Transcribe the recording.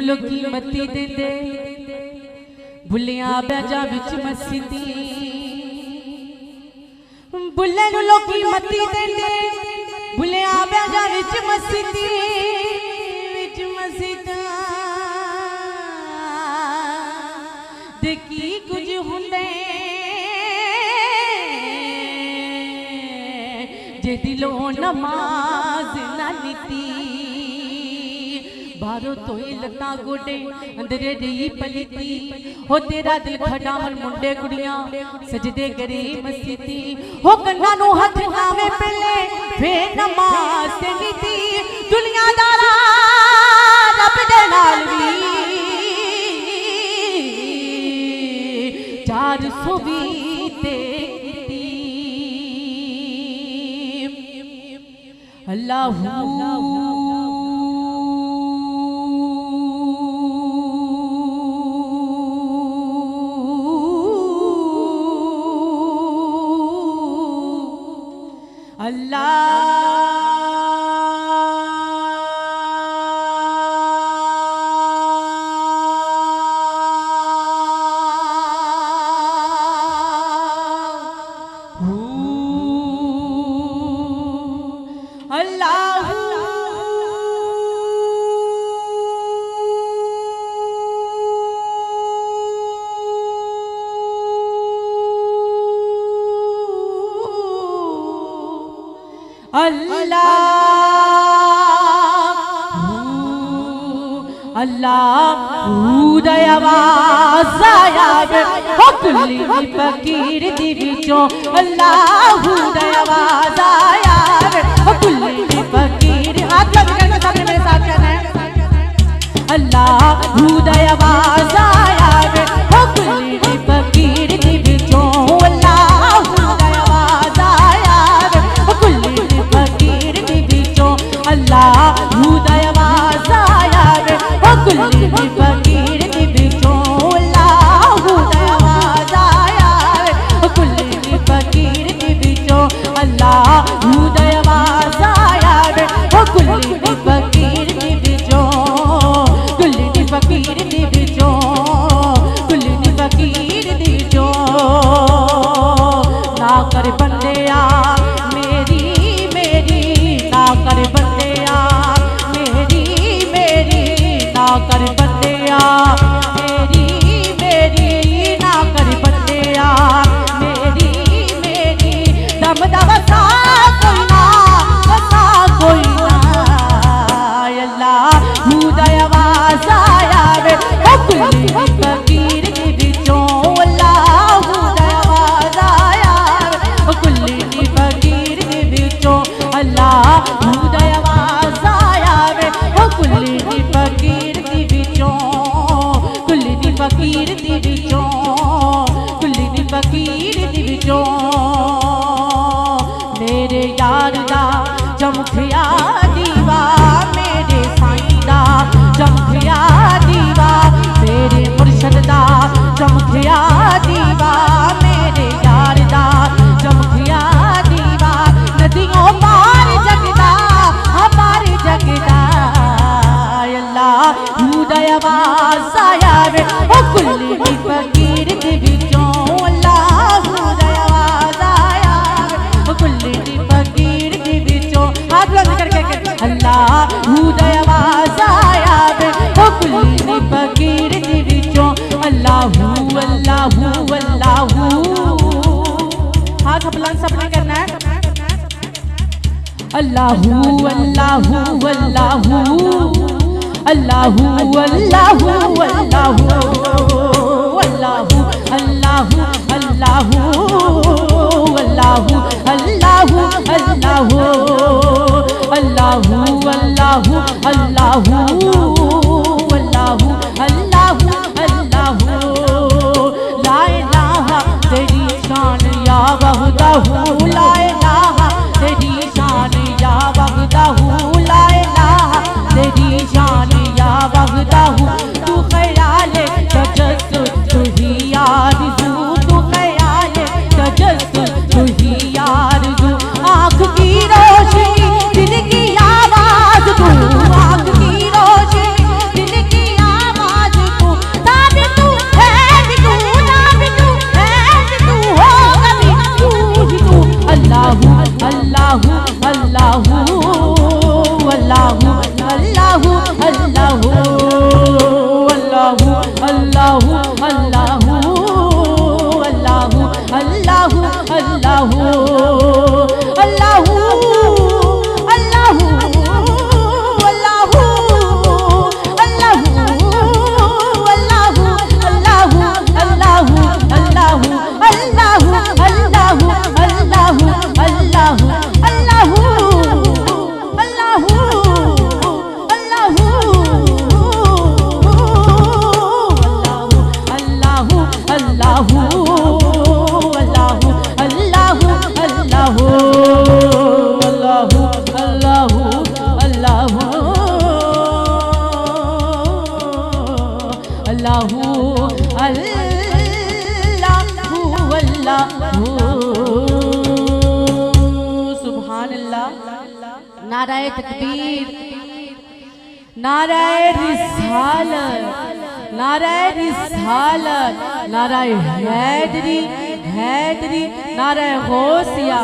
लोकी मती दे दे भुलिया बैजा विच मस्ती बुल्ले नु लोकी मती दे दे भुलिया बैजा विच मस्ती ते की कुछ हुंदे जे दिलों नमाज ना नीती बारो तो लता गोडे अंदरे रही पलीती हो तेरा दिल खड़ावन मुंडे कुड़ियां सजदे करे मस्ती हो कन्ना नु हथ नावे पहले फिर नमाज ते नीती दुनियादारा रब दे नाल वी 420 ते अल्लाहू अल्लाह दयावाज़ आया हो कुल्ली फकीर दी विचों अल्लाह दयावाज़ आया हो कुल्ली फकीर हाथ लग करके सबने मेरे साथ कहना है अल्लाह दयावाज़ आया हो कुल्ली फकीर दी विचों अल्लाह दयावाज़ आया हो कुल्ली फकीर दी विचों अल्लाह दयावाज़ आया कुल्ली फकीर दी विचों अल्लाह दयावाज़ आया कुल्ली फकीर दी विचों अल्लाह दयावाज़ आया कुल्ली फकीर दी विचों कुल्ली फकीर दी विचों कुल्ली फकीर दी विचों ना कर बंदिया मेरी मेरी ना कर बंदिया कर बंदिया मेरी मेरी ना कर बंदिया मेरी मेरी दम दवसा कोई ना अल्लाह दयावाज़ आया ओ कुल्ली फकीर दी विचों अल्लाह दयावाज़ आया ओ कुल्ली फकीर दी विचों अल्लाह दयावाज़ आया ओ कुल्ली फकीर फकीर दी विचों कुल्ली फकीर दी विचों मेरे यार दा चमकिया दीवा मेरे साईं दा चमकिया दीवा मेरे मुर्शद दा चमकिया दीवा मेरे यार दा चमकिया दीवा नदियों पार जगदा हमारे जगदा अल्लाह दयावाज़ आया ओ कुल्ली फकीर दी विचों अल्लाह दयावाज़ आया ओ कुल्ली फकीर दी विचों हाथ बुलंद करके अल्लाह दयावाज़ आया ओ कुल्ली फकीर दी विचों अल्लाह अल्लाह अल्लाह हाथ बुलंद सबने करना है अल्लाह अल्लाह अल्लाह अल्लाहू अल्लाहू अल्लाहू अल्लाहू अल्लाहू अल्लाहू अल्लाहू अल्लाहू अल्लाहू अल्लाहू अल्लाहू अल्लाहू अल्लाहू अल्लाहू अल्लाहू ला इलाहा तेरी शान या वहदाहू ला इलाहा तेरी शान या वहदाहू ला इलाहा तेरी शान या वहदाहू तू ख्याल तजस्सुस तू ही आरज़ू तू ख्याल तजस्सुस तू ही आरज़ू आँख की रोशनी दिल की आवाज़ तू आँख की रोशनी दिल की आवाज़ सुभान अल्लाह। नाराए तकबीर, नाराए रिसालत, नाराए रिसालत, नाराए हैदरी हैदरी, नाराए गौसिया।